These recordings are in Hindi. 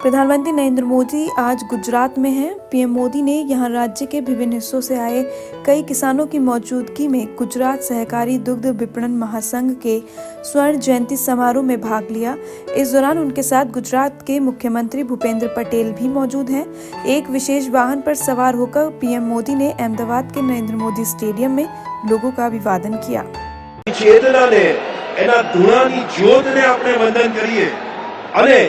प्रधानमंत्री नरेंद्र मोदी आज गुजरात में हैं। पीएम मोदी ने यहां राज्य के विभिन्न हिस्सों से आए कई किसानों की मौजूदगी में गुजरात सहकारी दुग्ध विपणन महासंघ के स्वर्ण जयंती समारोह में भाग लिया। इस दौरान उनके साथ गुजरात के मुख्यमंत्री भूपेंद्र पटेल भी मौजूद हैं। एक विशेष वाहन पर सवार होकर पीएम मोदी ने अहमदाबाद के नरेंद्र मोदी स्टेडियम में लोगों का अभिवादन किया। चेतनाने एना धुणानी ज्योतने આપણે વંદન કરીએ અને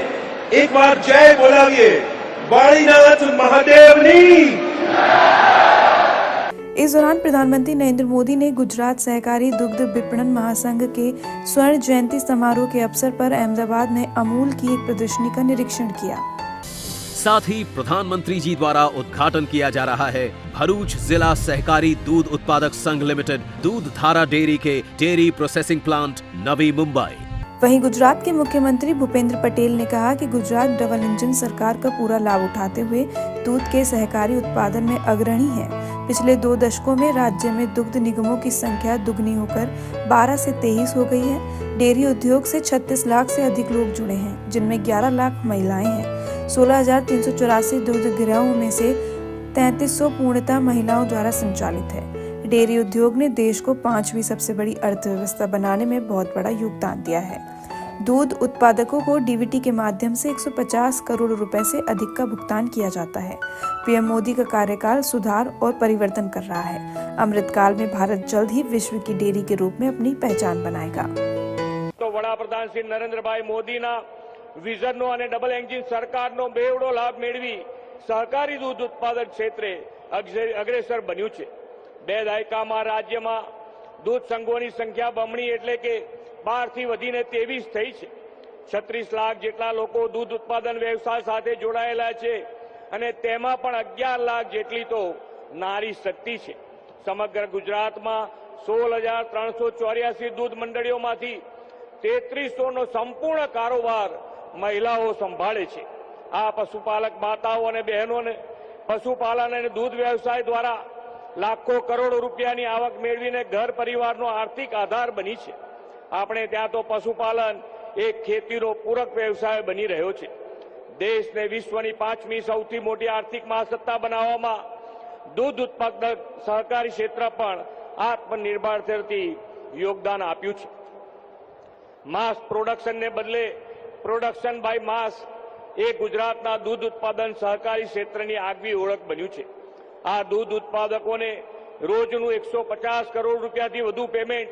એકવાર જય બોલાવીએ વાળીનાથ મહાદેવની। इस दौरान प्रधानमंत्री नरेंद्र मोदी ने गुजरात सहकारी दुग्ध विपणन महासंघ के स्वर्ण जयंती समारोह के अवसर पर अहमदाबाद में अमूल की एक प्रदर्शनी का निरीक्षण किया। साथ ही प्रधानमंत्री जी द्वारा उद्घाटन किया जा रहा है भरूच जिला सहकारी दूध उत्पादक संघ लिमिटेड दूध धारा डेयरी के dairy processing plant Navi Mumbai. वहीं गुजरात के मुख्यमंत्री भूपेंद्र पटेल ने कहा कि गुजरात डबल इंजन सरकार का पूरा लाभ उठाते हुए दूध के सहकारी उत्पादन में अग्रणी है। पिछले 2 दशकों में राज्य में दुग्ध निगमों की संख्या दुगनी होकर 12 से 23 हो गई है। डेयरी उद्योग से 36 लाख से अधिक लोग जुड़े हैं, जिनमें 11 लाख महिलाएं हैं। 16,384 दुग्ध गिरोहों में से 3300 पूर्णतः महिलाओं द्वारा संचालित है। डेयरी उद्योग ने देश को 5वीं सबसे बड़ी अर्थव्यवस्था बनाने में बहुत बड़ा योगदान दिया है। दूध उत्पादकों को डीबीटी के माध्यम से 150 करोड़ रुपए से अधिक का भुगतान किया जाता है। पीएम मोदी का कार्यकाल सुधार और परिवर्तन कर रहा है। अमृतकाल में भारत जल्द ही विश्व की डेयरी के रूप में अपनी पहचान बनाएगा। तो वडाप्रधान श्री नरेंद्रभाई मोदीना વિઝનનો અને ડબલ એન્જિન સરકારનો બેવડો લાભ મેળવી સહકારી દૂધ ઉત્પાદન ક્ષેત્રે અગ્રેસર બન્યું છે। 2 દાયકામાં રાજ્યમાં દૂધ સંઘોની સંખ્યા બમણી એટલે કે 12 થી વધીને 23 થઈ છે। 36 લાખ જેટલા લોકો દૂધ ઉત્પાદન વ્યવસાય સાથે જોડાયેલા છે અને તેમાં પણ 11 લાખ જેટલી તો નારી શક્તિ છે। સમગ્ર ગુજરાતમાં 16,384 દૂધ મંડળીઓમાંથી 3300નો સંપૂર્ણ કારોબાર महिलाओं संभाळे छे। आ पशुपालक माताओं और बहनों ने पशुपालन और दूध व्यवसाय द्वारा लाखों करोड़ रुपयानी आवक मेळवीने घर परिवारनो आर्थिक आधार बनी छे। आपणे त्यां तो पशुपालन एक खेतीनो पूरक व्यवसाय बनी रह्यो छे। देशने विश्वनी 5મી सौथी मोटी आर्थिक महासत्ता बनाववामां दूध उत्पादक सहकारी क्षेत्र पण आत्मनिर्भरताथी योगदान आप्युं छे। मास प्रोडक्शन ने बदले प्रोडक्शन बाय मास ए गुजरातना दूध उत्पादन सहकारी क्षेत्रनी આગવી ઓળખ બન્યું છે। આ दूध उत्पादकोने રોજનું 150 કરોડ રૂપિયાથી વધુ પેમેન્ટ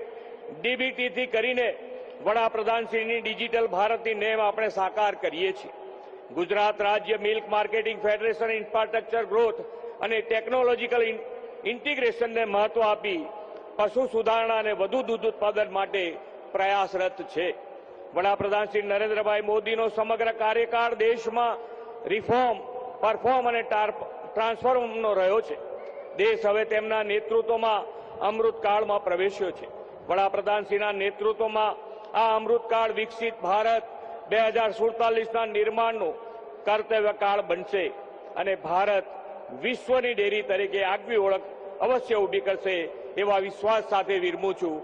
ડીબીટી થી કરીને વડાપ્રધાનશ્રીની ડિજિટલ ભારતની નેમ આપણે સાકાર કરીએ છીએ। ગુજરાત રાજ્ય milk marketing federation infrastructure growth અને ટેકનોલોજીકલ ઇન્ટિગ્રેશનને મહત્વ આપી પશુ સુધારણા અને વધુ દૂધ ઉત્પાદન માટે પ્રયાસરત છે। વડાપ્રધાન શ્રી નરેન્દ્રભાઈ મોદીનો સમગ્ર કાર્યકાળ દેશમાં રિફોર્મ પરફોર્મ અને ટ્રાન્સફોર્મનો રહ્યો છે। દેશ હવે તેમના નેતૃત્વમાં અમૃતકાળમાં પ્રવેશ્યો છે। વડાપ્રધાનશ્રીના નેતૃત્વમાં આ અમૃતકાળ વિકસિત ભારત 2047ના નિર્માણનો કર્તવ્યકાળ બનશે અને ભારત વિશ્વની ડેરી તરીકે આગવી ઓળખ અવશ્ય ઊભી કરશે એવા વિશ્વાસ સાથે વિરમું છું।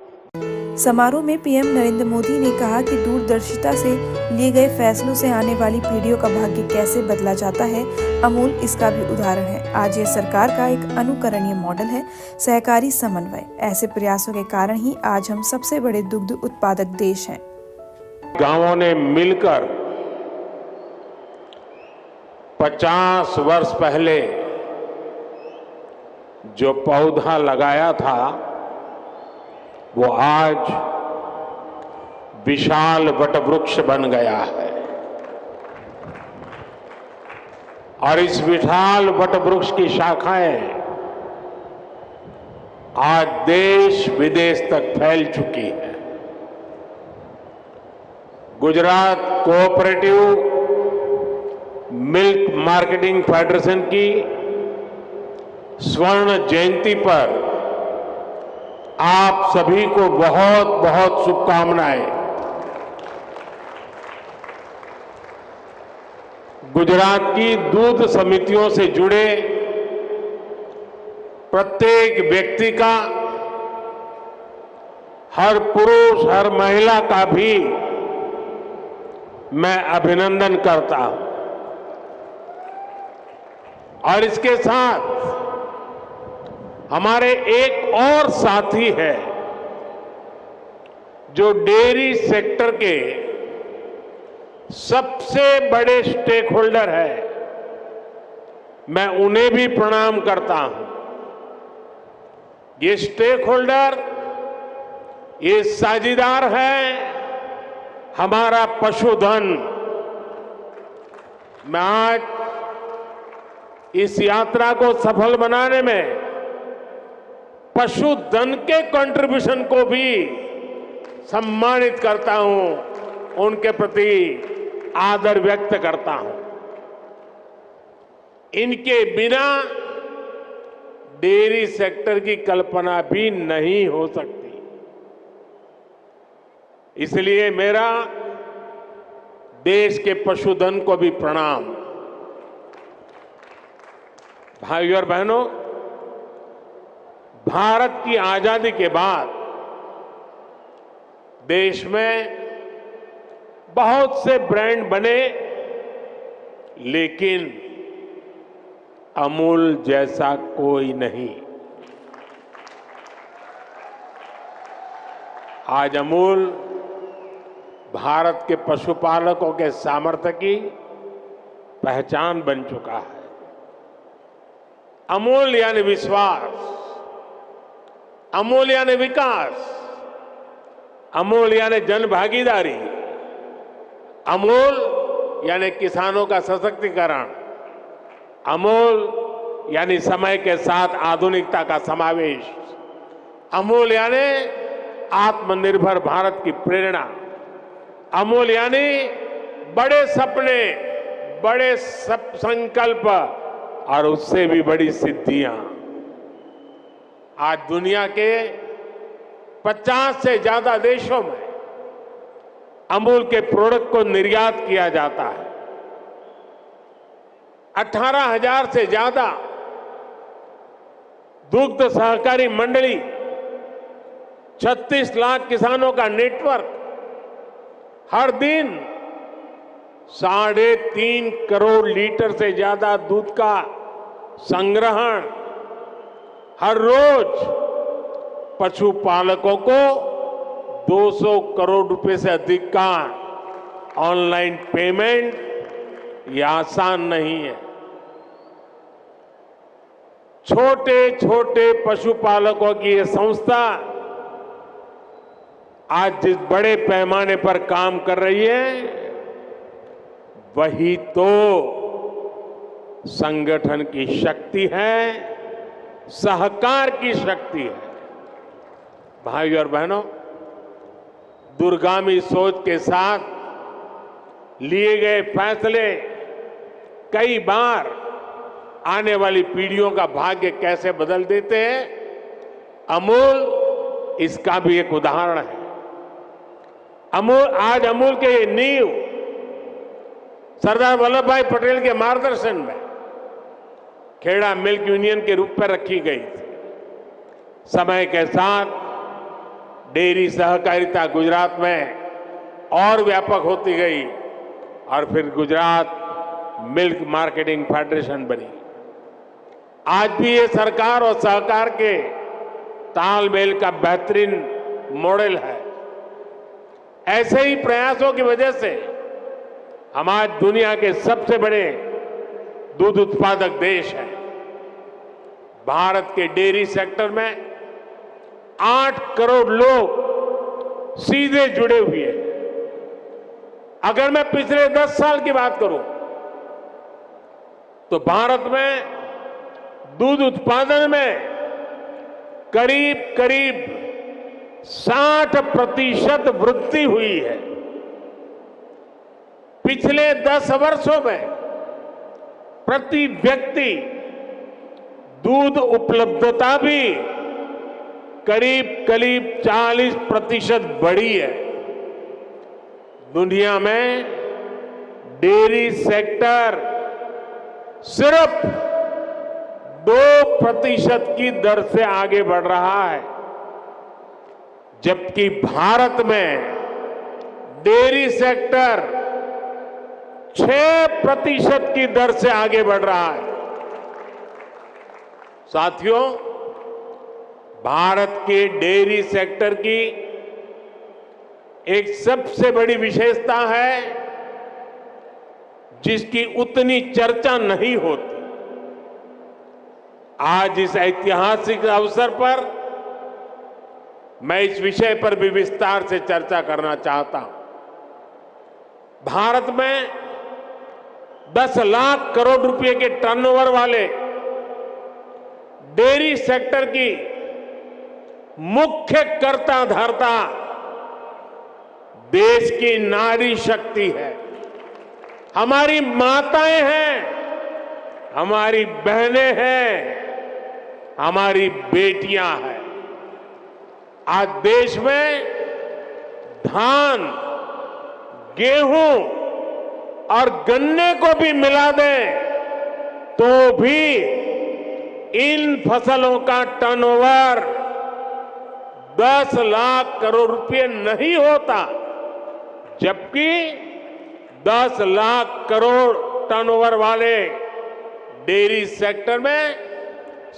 समारोह में पीएम नरेंद्र मोदी ने कहा कि दूरदर्शिता से लिए गए फैसलों से आने वाली पीढ़ियों का भाग्य कैसे बदला जाता है, अमूल इसका भी उदाहरण है। आज ये सरकार का एक अनुकरणीय मॉडल है। सहकारी समन्वय, ऐसे प्रयासों के कारण ही आज हम सबसे बड़े दुग्ध उत्पादक देश हैं। गांवों ने मिलकर 50 वर्ष पहले जो पौधा लगाया था वो आज विशाल वटवृक्ष बन गया है और इस विशाल वटवृक्ष की शाखाएं आज देश विदेश तक फैल चुकी है। Gujarat cooperative milk marketing federation की स्वर्ण जयंती पर आप सभी को बहुत बहुत शुभकामनाएं। गुजरात की दूध समितियों से जुड़े प्रत्येक व्यक्ति का, हर पुरुष हर महिला का भी मैं अभिनंदन करता हूं। और इसके साथ हमारे एक और साथी है जो डेयरी सेक्टर के सबसे बड़े स्टेक होल्डर है। मैं उन्हें भी प्रणाम करता हूं। ये स्टेक होल्डर, ये साझीदार है हमारा पशुधन। मैं आज इस यात्रा को सफल बनाने में पशुधन के कंट्रीब्यूशन को भी सम्मानित करता हूं, उनके प्रति आदर व्यक्त करता हूं। इनके बिना डेयरी सेक्टर की कल्पना भी नहीं हो सकती। इसलिए मेरा देश के पशुधन को भी प्रणाम। भाइयों और बहनों, भारत की आजादी के बाद देश में बहुत से ब्रांड बने, लेकिन अमूल जैसा कोई नहीं। आज अमूल भारत के पशुपालकों के सामर्थ्य की पहचान बन चुका है। अमूल यानी विश्वास, अमूल यानी विकास, अमूल यानी जन भागीदारी, अमूल यानी किसानों का सशक्तिकरण, अमूल यानी समय के साथ आधुनिकता का समावेश, अमूल यानी आत्मनिर्भर भारत की प्रेरणा, अमूल यानी बड़े सपने, बड़े संकल्प और उससे भी बड़ी सिद्धियां। आज दुनिया के 50 से ज्यादा देशों में अमूल के प्रोडक्ट को निर्यात किया जाता है। 18,000 से ज्यादा दुग्ध सहकारी मंडली, 36 लाख किसानों का नेटवर्क, हर दिन 3.5 करोड़ लीटर से ज्यादा दूध का संग्रहण, हर रोज पशुपालकों को 200 करोड़ रुपए से अधिक का ऑनलाइन पेमेंट, ये आसान नहीं है। छोटे छोटे पशुपालकों की ये संस्था आज जिस बड़े पैमाने पर काम कर रही है, वही तो संगठन की शक्ति है, सहकार की शक्ति है। भाइयों और बहनों, दूरगामी सोच के साथ लिए गए फैसले कई बार आने वाली पीढ़ियों का भाग्य कैसे बदल देते हैं, अमूल इसका भी एक उदाहरण है। आज अमूल के ये नींव सरदार वल्लभ भाई पटेल के मार्गदर्शन में खेड़ा मिल्क यूनियन के रूप में रखी गई थी। समय के साथ डेयरी सहकारिता गुजरात में और व्यापक होती गई और फिर गुजरात मिल्क मार्केटिंग फेडरेशन बनी। आज भी ये सरकार और सहकार के तालमेल का बेहतरीन मॉडल है। ऐसे ही प्रयासों की वजह से हम आज दुनिया के सबसे बड़े दूध उत्पादक देश हैं। भारत के डेयरी सेक्टर में 8 करोड़ लोग सीधे जुड़े हुए हैं। अगर मैं पिछले 10 साल की बात करूं तो भारत में दूध उत्पादन में करीब 60% वृद्धि हुई है। पिछले 10 वर्षों में प्रति व्यक्ति दूध उपलब्धता भी करीब 40% बढ़ी है। दुनिया में डेयरी सेक्टर सिर्फ 2% की दर से आगे बढ़ रहा है, जबकि भारत में डेयरी सेक्टर 6% की दर से आगे बढ़ रहा है। साथियों, भारत के डेयरी सेक्टर की एक सबसे बड़ी विशेषता है जिसकी उतनी चर्चा नहीं होती। आज इस ऐतिहासिक अवसर पर मैं इस विषय पर भी विस्तार से चर्चा करना चाहता हूं। भारत में 10 लाख करोड़ रुपए के टर्नओवर वाले डेयरी सेक्टर की मुख्य कर्ता धर्ता देश की नारी शक्ति है, हमारी माताएं हैं, हमारी बहनें हैं, हमारी बेटियां हैं। आज देश में धान, गेहूं और गन्ने को भी मिला दें तो भी इन फसलों का टर्नओवर 10 लाख करोड़ रुपए नहीं होता, जबकि 10 लाख करोड़ टर्नओवर वाले डेयरी सेक्टर में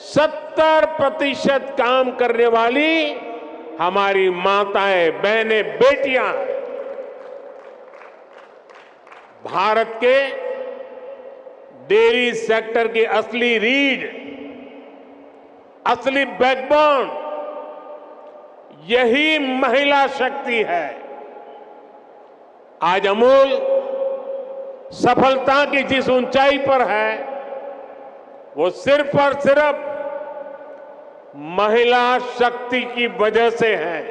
70% काम करने वाली हमारी माताएं, बहनें, बेटियां हैं। भारत के डेयरी सेक्टर की असली रीढ़, असली बैकबोन यही महिला शक्ति है। आज अमूल सफलता की जिस ऊंचाई पर है वो सिर्फ और सिर्फ महिला शक्ति की वजह से है।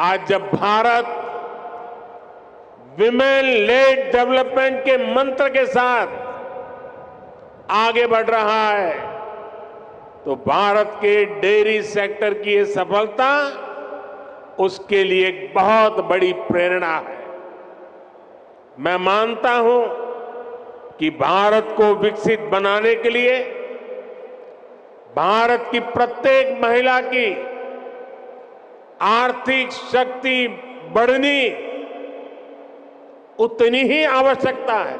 आज जब भारत विमेन लेड डेवलपमेंट के मंत्र के साथ आगे बढ़ रहा है तो भारत के डेयरी सेक्टर की ये सफलता उसके लिए एक बहुत बड़ी प्रेरणा है। मैं मानता हूं कि भारत को विकसित बनाने के लिए भारत की प्रत्येक महिला की आर्थिक शक्ति बढ़नी उतनी ही आवश्यकता है।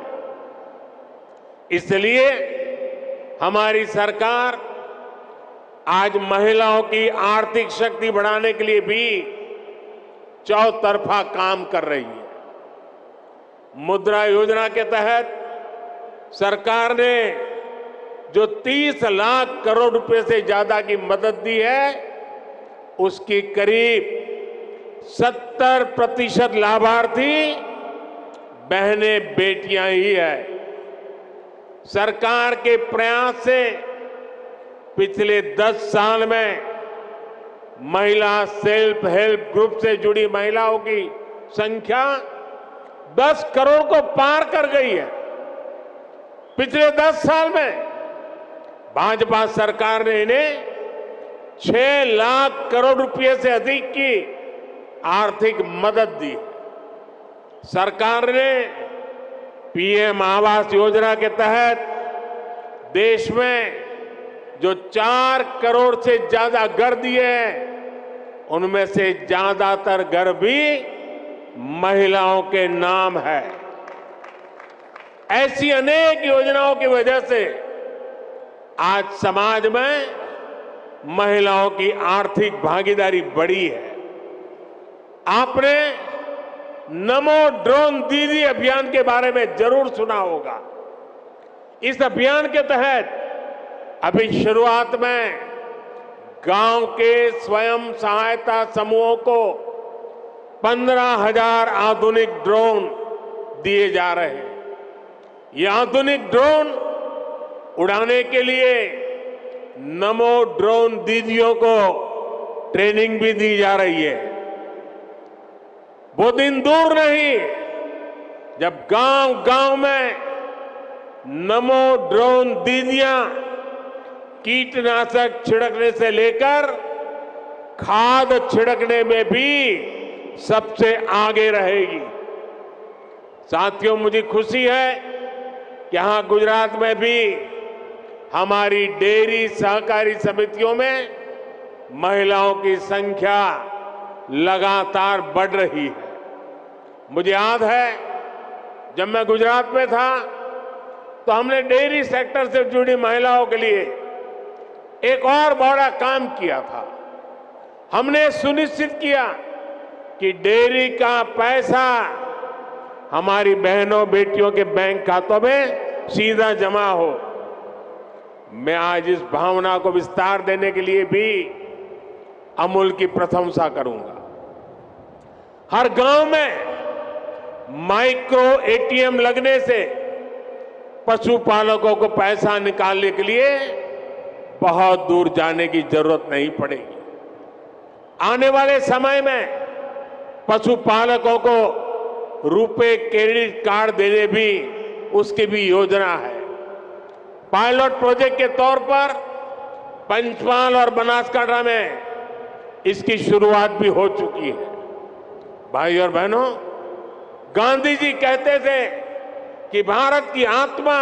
इसलिए हमारी सरकार आज महिलाओं की आर्थिक शक्ति बढ़ाने के लिए भी चौतरफा काम कर रही है। मुद्रा योजना के तहत सरकार ने जो 30 लाख करोड़ रुपए से ज्यादा की मदद दी है उसकी करीब 70% लाभार्थी बहनें, बेटियां ही है। सरकार के प्रयास से पिछले 10 साल में महिला सेल्फ हेल्प ग्रुप से जुड़ी महिलाओं की संख्या 10 करोड़ को पार कर गई है। पिछले 10 साल में भाजपा सरकार ने इन्हें 6 लाख करोड़ रुपए से अधिक की आर्थिक मदद दी। सरकार ने पीएम आवास योजना के तहत देश में जो 4 करोड़ से ज्यादा घर दिए हैं उनमें से ज्यादातर घर भी महिलाओं के नाम है। ऐसी अनेक योजनाओं की वजह से आज समाज में महिलाओं की आर्थिक भागीदारी बढ़ी है। आपने नमो ड्रोन दीदी अभियान के बारे में जरूर सुना होगा। इस अभियान के तहत अभी शुरुआत में गांव के स्वयं सहायता समूहों को 15,000 आधुनिक ड्रोन दिए जा रहे हैं। ये आधुनिक ड्रोन उड़ाने के लिए नमो ड्रोन दीदियों को ट्रेनिंग भी दी जा रही है। वो दिन दूर नहीं जब गांव-गांव में नमो ड्रोन दीदियां कीटनाशक छिड़कने से लेकर खाद छिड़कने में भी सबसे आगे रहेगी। साथियों, मुझे खुशी है कि यहां गुजरात में भी हमारी डेयरी सहकारी समितियों में महिलाओं की संख्या लगातार बढ़ रही है। मुझे याद है जब मैं गुजरात में था तो हमने डेयरी सेक्टर से जुड़ी महिलाओं के लिए एक और बड़ा काम किया था। हमने सुनिश्चित किया कि डेयरी का पैसा हमारी बहनों बेटियों के बैंक खातों में सीधा जमा हो। मैं आज इस भावना को विस्तार देने के लिए भी अमूल की प्रशंसा करूंगा। हर गांव में माइक्रो एटीएम लगने से पशुपालकों को पैसा निकालने के लिए बहुत दूर जाने की जरूरत नहीं पड़ेगी। आने वाले समय में पशुपालकों को रुपए क्रेडिट कार्ड देने भी उसकी भी योजना है। पायलट प्रोजेक्ट के तौर पर पंचमहाल और बनासकांठा में इसकी शुरुआत भी हो चुकी है। भाई और बहनों, गांधी जी कहते थे कि भारत की आत्मा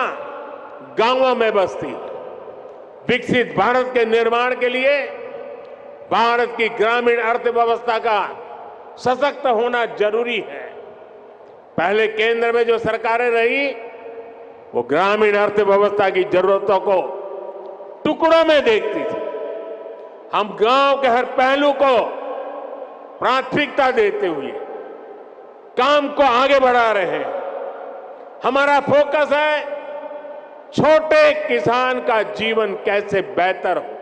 गांवों में बसती है। विकसित भारत के निर्माण के लिए भारत की ग्रामीण अर्थव्यवस्था का सशक्त होना जरूरी है। पहले केंद्र में जो सरकारें रही वो ग्रामीण अर्थव्यवस्था की जरूरतों को टुकड़ों में देखती थी। हम गांव के हर पहलू को प्राथमिकता देते हुए काम को आगे बढ़ा रहे हैं। हमारा फोकस है छोटे किसान का जीवन कैसे बेहतर हो।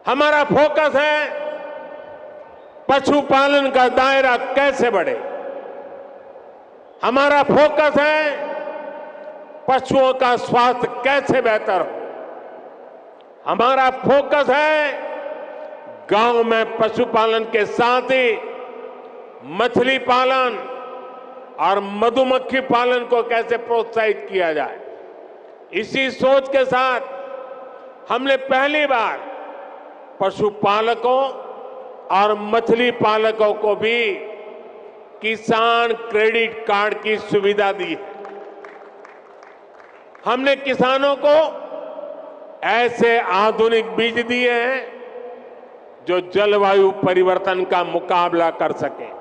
हमारा फोकस है पशुपालन का दायरा कैसे बढ़े। हमारा फोकस है पशुओं का स्वास्थ्य कैसे बेहतर हो। हमारा फोकस है गांव में पशुपालन के साथ ही मछली पालन और मधुमक्खी पालन को कैसे प्रोत्साहित किया जाए। इसी सोच के साथ हमने पहली बार पशुपालकों और मछली पालकों को भी किसान क्रेडिट कार्ड की सुविधा दी है। हमने किसानों को ऐसे आधुनिक बीज दिए हैं जो जलवायु परिवर्तन का मुकाबला कर सके।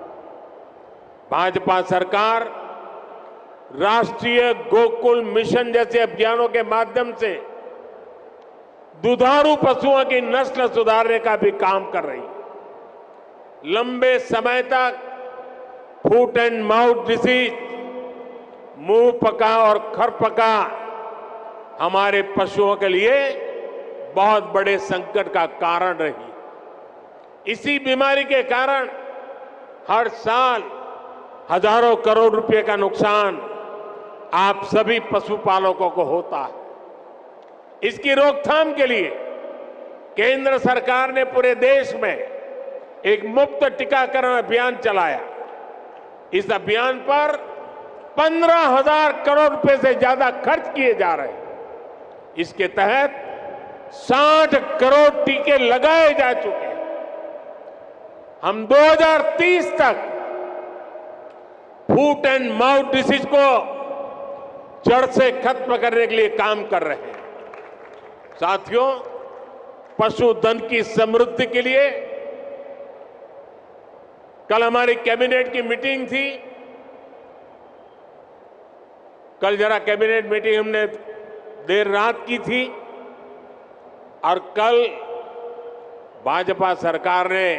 भाजपा सरकार राष्ट्रीय गोकुल मिशन जैसे अभियानों के माध्यम से दुधारू पशुओं की नस्ल सुधारने का भी काम कर रही है। लंबे समय तक फुट एंड माउथ डिसीज, मुंह पका और खर पका हमारे पशुओं के लिए बहुत बड़े संकट का कारण रही। इसी बीमारी के कारण हर साल हजारों करोड़ रुपए का नुकसान आप सभी पशुपालकों को होता है। इसकी रोकथाम के लिए केंद्र सरकार ने पूरे देश में एक मुफ्त टीकाकरण अभियान चलाया। इस अभियान पर 15,000 करोड़ रुपए से ज्यादा खर्च किए जा रहे हैं। इसके तहत 60 करोड़ टीके लगाए जा चुके हैं। हम 2030 तक फुट एंड माउथ डिसीज को जड़ से खत्म करने के लिए काम कर रहे हैं। साथियों, पशुधन की समृद्धि के लिए कल हमारी कैबिनेट की मीटिंग थी। कल जरा कैबिनेट मीटिंग हमने देर रात की थी और कल भाजपा सरकार ने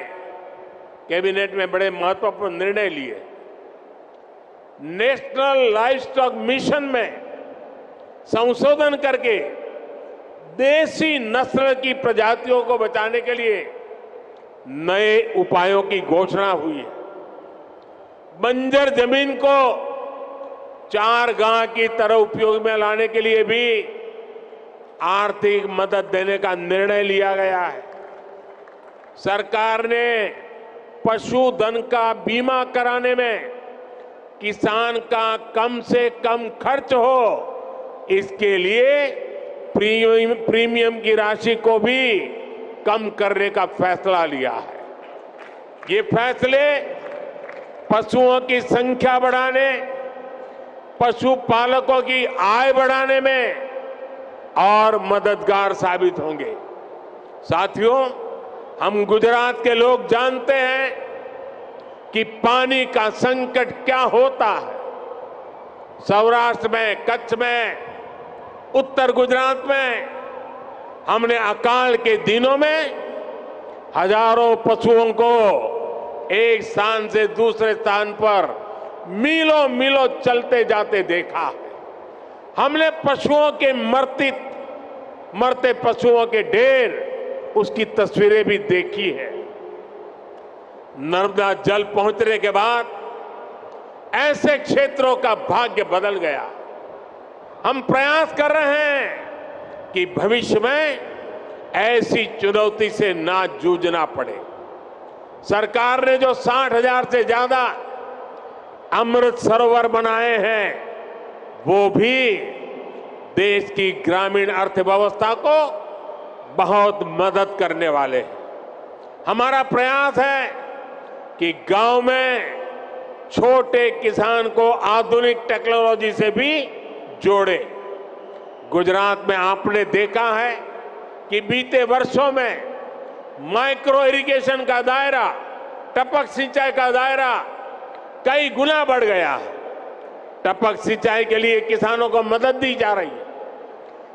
कैबिनेट में बड़े महत्वपूर्ण निर्णय लिए। नेशनल लाइवस्टॉक मिशन में संशोधन करके देसी नस्ल की प्रजातियों को बचाने के लिए नए उपायों की घोषणा हुई है। बंजर जमीन को चारगांव की तरह उपयोग में लाने के लिए भी आर्थिक मदद देने का निर्णय लिया गया है। सरकार ने पशुधन का बीमा कराने में किसान का कम से कम खर्च हो, इसके लिए प्रीमियम की राशि को भी कम करने का फैसला लिया है। ये फैसले पशुओं की संख्या बढ़ाने, पशुपालकों की आय बढ़ाने में और मददगार साबित होंगे। साथियों, हम गुजरात के लोग जानते हैं कि पानी का संकट क्या होता है। सौराष्ट्र में, कच्छ में, उत्तर गुजरात में हमने अकाल के दिनों में हजारों पशुओं को एक स्थान से दूसरे स्थान पर मीलों मीलों चलते जाते देखा है। हमने पशुओं के मरते पशुओं के ढेर, उसकी तस्वीरें भी देखी है। नर्मदा जल पहुंचने के बाद ऐसे क्षेत्रों का भाग्य बदल गया। हम प्रयास कर रहे हैं कि भविष्य में ऐसी चुनौती से ना जूझना पड़े। सरकार ने जो 60,000 से ज्यादा अमृत सरोवर बनाए हैं, वो भी देश की ग्रामीण अर्थव्यवस्था को बहुत मदद करने वाले हैं। हमारा प्रयास है कि गांव में छोटे किसान को आधुनिक टेक्नोलॉजी से भी जोड़े। गुजरात में आपने देखा है कि बीते वर्षों में माइक्रो इरिगेशन का दायरा, टपक सिंचाई का दायरा कई गुना बढ़ गया है। टपक सिंचाई के लिए किसानों को मदद दी जा रही है।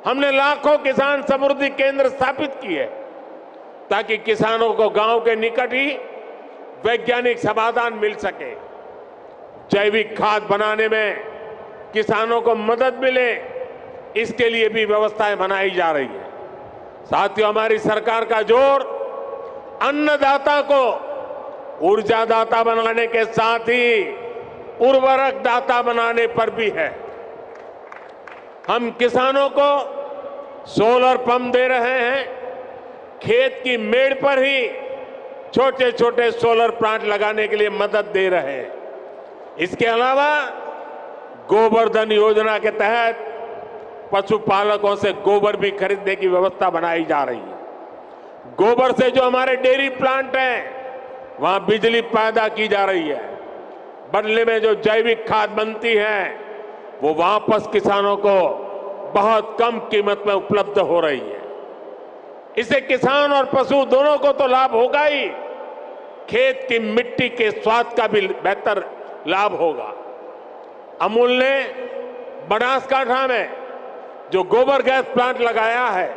हमने लाखों किसान समृद्धि केंद्र स्थापित किए ताकि किसानों को गांव के निकट ही वैज्ञानिक समाधान मिल सके। जैविक खाद बनाने में किसानों को मदद मिले, इसके लिए भी व्यवस्थाएं बनाई जा रही है। साथियों, हमारी सरकार का जोर अन्नदाता को ऊर्जादाता बनाने के साथ ही उर्वरक दाता बनाने पर भी है। हम किसानों को सोलर पंप दे रहे हैं। खेत की मेड़ पर ही छोटे छोटे सोलर प्लांट लगाने के लिए मदद दे रहे हैं। इसके अलावा गोवर्धन योजना के तहत पशुपालकों से गोबर भी खरीदने की व्यवस्था बनाई जा रही है। गोबर से जो हमारे डेयरी प्लांट हैं, वहां बिजली पैदा की जा रही है। बदले में जो जैविक खाद बनती है, वो वापस किसानों को बहुत कम कीमत में उपलब्ध हो रही है। इससे किसान और पशु दोनों को तो लाभ होगा ही, खेत की मिट्टी के स्वाद का भी बेहतर लाभ होगा। अमूल ने बनासकांठा में जो गोबर गैस प्लांट लगाया है,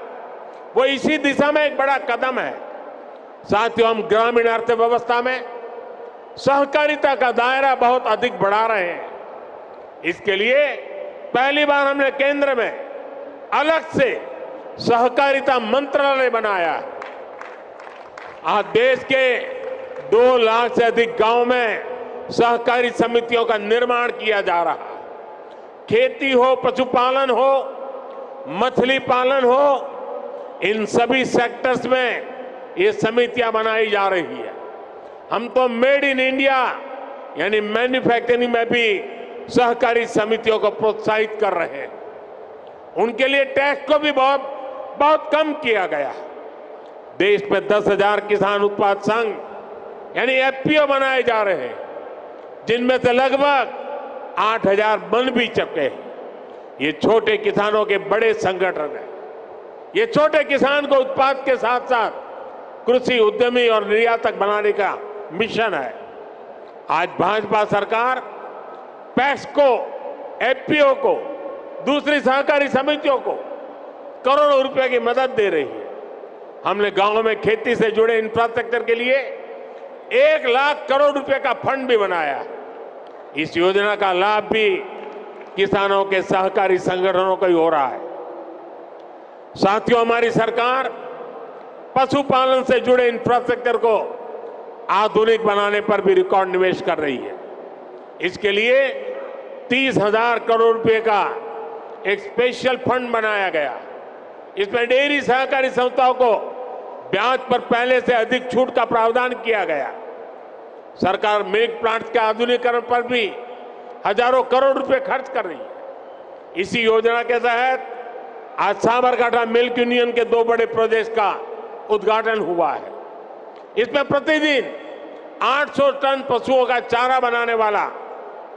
वो इसी दिशा में एक बड़ा कदम है। साथियों, हम ग्रामीण अर्थव्यवस्था में सहकारिता का दायरा बहुत अधिक बढ़ा रहे हैं। इसके लिए पहली बार हमने केंद्र में अलग से सहकारिता मंत्रालय बनाया है। आज देश के 2 लाख से अधिक गांव में सहकारी समितियों का निर्माण किया जा रहा है। खेती हो, पशुपालन हो, मछली पालन हो, इन सभी सेक्टर्स में ये समितियां बनाई जा रही है। हम तो मेड इन इंडिया यानी मैन्युफैक्चरिंग में भी सहकारी समितियों को प्रोत्साहित कर रहे हैं। उनके लिए टैक्स को भी बहुत कम किया गया है। देश में 10,000 किसान उत्पाद संघ यानी एफपीओ बनाए जा रहे हैं, जिनमें से लगभग 8,000 बन भी चुके हैं। ये छोटे किसानों के बड़े संगठन हैं। ये छोटे किसान को उत्पाद के साथ साथ कृषि उद्यमी और निर्यातक बनाने का मिशन है। आज भाजपा सरकार पैक्स को, एफपीओ को, दूसरी सहकारी समितियों को करोड़ों रुपए की मदद दे रही है। हमने गांवों में खेती से जुड़े इंफ्रास्ट्रक्चर के लिए 1 लाख करोड़ रुपए का फंड भी बनाया। इस योजना का लाभ भी किसानों के सहकारी संगठनों को ही हो रहा है। साथियों, हमारी सरकार पशुपालन से जुड़े इंफ्रास्ट्रक्चर को आधुनिक बनाने पर भी रिकॉर्ड निवेश कर रही है। इसके लिए 30,000 करोड़ रुपए का एक स्पेशल फंड बनाया गया। इसमें डेयरी सहकारी संस्थाओं को ब्याज पर पहले से अधिक छूट का प्रावधान किया गया। सरकार मिल्क प्लांट्स के आधुनिकीकरण पर भी हजारों करोड़ रुपए खर्च कर रही है। इसी योजना के तहत आज साबरकांठा मिल्क यूनियन के 2 बड़े प्रोजेक्ट का उद्घाटन हुआ है। इसमें प्रतिदिन 800 टन पशुओं का चारा बनाने वाला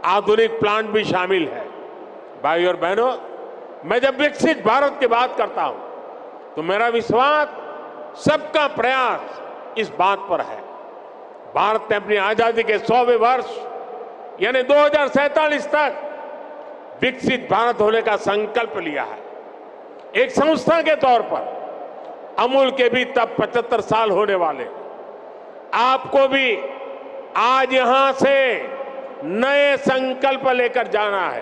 आधुनिक प्लांट भी शामिल है। भाई और बहनों, मैं जब विकसित भारत की बात करता हूं तो मेरा विश्वास, सबका प्रयास इस बात पर है। भारत ने अपनी आजादी के 100वें वर्ष यानी 2047 तक विकसित भारत होने का संकल्प लिया है। एक संस्था के तौर पर अमूल के भी तब 75 साल होने वाले। आपको भी आज यहां से नए संकल्प लेकर जाना है।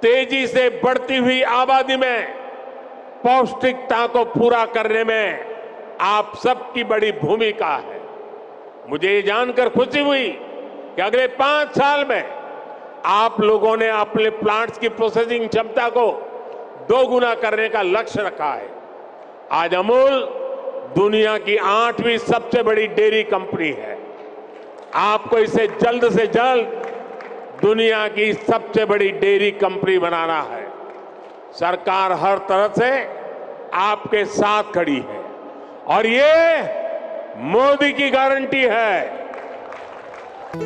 तेजी से बढ़ती हुई आबादी में पौष्टिकता को पूरा करने में आप सबकी बड़ी भूमिका है। मुझे ये जानकर खुशी हुई कि अगले 5 साल में आप लोगों ने अपने प्लांट्स की प्रोसेसिंग क्षमता को 2 गुना करने का लक्ष्य रखा है। आज अमूल दुनिया की 8वीं सबसे बड़ी डेयरी कंपनी है। आपको इसे जल्द से जल्द दुनिया की सबसे बड़ी डेयरी कंपनी बनाना है। सरकार हर तरह से आपके साथ खड़ी है और ये मोदी की गारंटी है।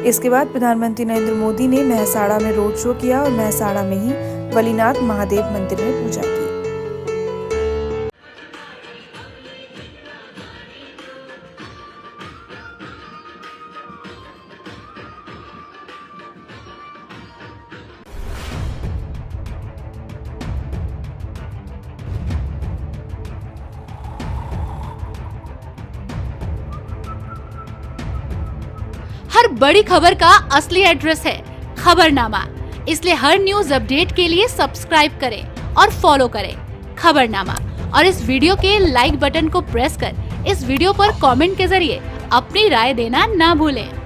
इसके बाद प्रधानमंत्री नरेंद्र मोदी ने महसाड़ा में रोड शो किया और महसाड़ा में ही वलीनाथ महादेव मंदिर में पूजा की। हर बड़ी खबर का असली एड्रेस है खबरनामा। इसलिए हर न्यूज अपडेट के लिए सब्सक्राइब करें और फॉलो करें खबरनामा। और इस वीडियो के लाइक बटन को प्रेस कर इस वीडियो पर कमेंट के जरिए अपनी राय देना ना भूलें।